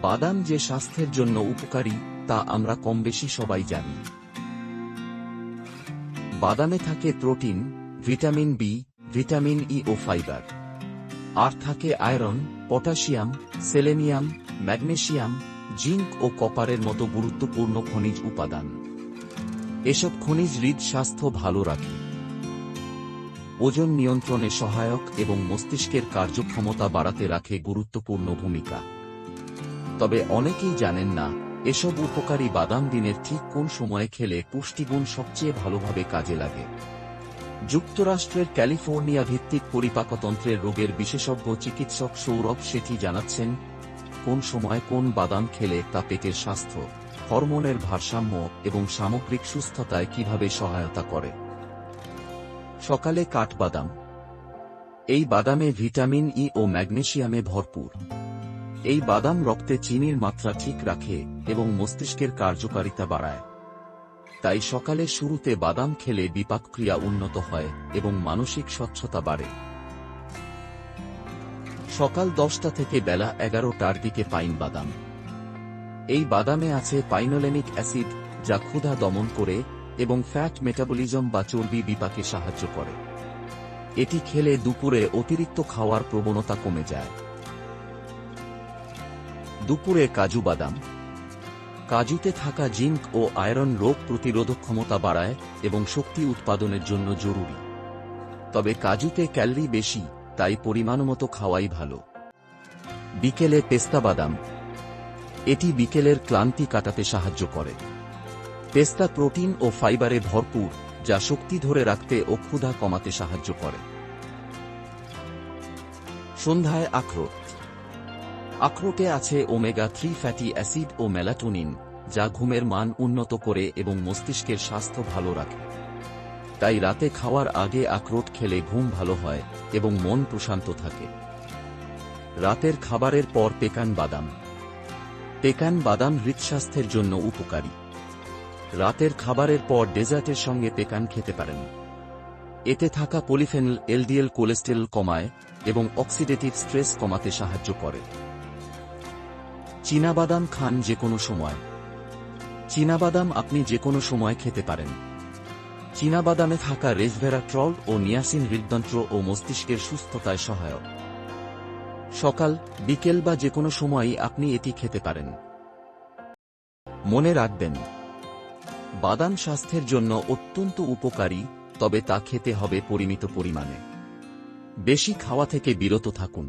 বাদাম যে স্বাস্থ্যের জন্য উপকারী তা আমরা কমবেশি সবাই জানি। বাদামে থাকে protein, vitamin B, vitamin E ও ফাইবার। আর থাকে iron, potassium, selenium, magnesium, zinc ও কপারের মতো গুরুত্বপূর্ণ খনিজ উপাদান। এসব খনিজ হৃদস্বাস্থ্য ভালো রাখে, ওজন নিয়ন্ত্রণে সহায়ক এবং মস্তিষ্কের কার্যক্ষমতা বাড়াতে রাখে গুরুত্বপূর্ণ ভূমিকা। তবে অনেকেই জানেন না, এসব উপকারী বাদাম দিনের ঠিক কোন সময়ে খেলে পুষ্টিগুণ সবচেয়ে ভালোভাবে কাজে লাগে। যুক্তরাষ্ট্রের ক্যালিফোর্নিয়া ভিত্তিক পরিপাকতন্ত্রের রোগের বিশেষজ্ঞ চিকিৎসক সৌরভ শেঠি জানাচ্ছেন, কোন সময় কোন বাদাম খেলে তা পেটের স্বাস্থ্য, হরমোনের ভারসাম্য এবং সামগ্রিক সুস্থতায় কিভাবে সহায়তা করে। সকালে কাঠবাদাম। এই বাদামে ভিটামিন ই ও ম্যাগনেসিয়ামে ভরপুর। এই বাদাম রক্তে চিনির মাত্রা ঠিক রাখে এবং মস্তিষ্কের কার্যকারিতা বাড়ায়। তাই সকালে শুরুতে বাদাম খেলে বিপাকক্রিয়া উন্নত হয় এবং মানসিক স্বচ্ছতা বাড়ে। সকাল 10টা থেকে বেলা 11টার দিকে পাইন বাদাম। এই বাদামে আছে পাইনোলেনিক অ্যাসিড, যা ক্ষুধা দমন করে এবং ফ্যাট মেটাবলিজম বা চর্বি বিপাকে সাহায্য করে। এটি খেলে দুপুরে অতিরিক্ত খাওয়ার প্রবণতা কমে যায়। দুপুরে কাজু বাদাম। কাজুতে থাকা জিঙ্ক ও আয়রন রোগ প্রতিরোধক ক্ষমতা বাড়ায় এবং শক্তি উৎপাদনের জন্য জরুরি। তবে কাজুতে ক্যালোরি বেশি, তাই পরিমাণমতো খাওয়াই ভালো। বিকেলে পেস্তা বাদাম। এটি বিকেলের ক্লান্তি কাটাতে সাহায্য করে। পেস্তা প্রোটিন ও ফাইবারে ভরপুর, যা শক্তি ধরে রাখতে ও ক্ষুধা কমাতে সাহায্য করে। সন্ধ্যায় আখরোট। আখরোটে আছে ওমেগা-3 ফ্যাটি অ্যাসিড ও মেলাটোনিন, যা ঘুমের মান উন্নত করে এবং মস্তিষ্কের স্বাস্থ্য ভালো রাখে। তাই রাতে খাওয়ার আগে আখরোট খেলে ঘুম ভালো হয় এবং মন প্রশান্ত থাকে। রাতের খাবারের পর পেকান বাদাম। পেকান বাদাম হৃদস্বাস্থ্যের জন্য উপকারী। রাতের খাবারের পর ডেজার্টের সঙ্গে পেকান খেতে পারেন। এতে থাকা পলিফেনল এলডিএল কোলেস্টেরল কমায় এবং অক্সিডেটিভ স্ট্রেস কমাতে সাহায্য করে। চীনাবাদাম খান যে কোনো সময়। চীনাবাদাম আপনি যে কোনো সময় খেতে পারেন। চীনাবাদামে থাকা রেসভেরাট্রল ও নিয়াসিন হৃদযন্ত্র ও মস্তিষ্কের সুস্থতায় সহায়ক। সকাল, বিকেল বা যে কোনো সময়ই আপনি এটি খেতে পারেন। মনে রাখবেন, বাদাম স্বাস্থ্যের জন্য অত্যন্ত উপকারী, তবে তা খেতে হবে পরিমিত পরিমাণে। বেশি খাওয়া থেকে বিরত থাকুন।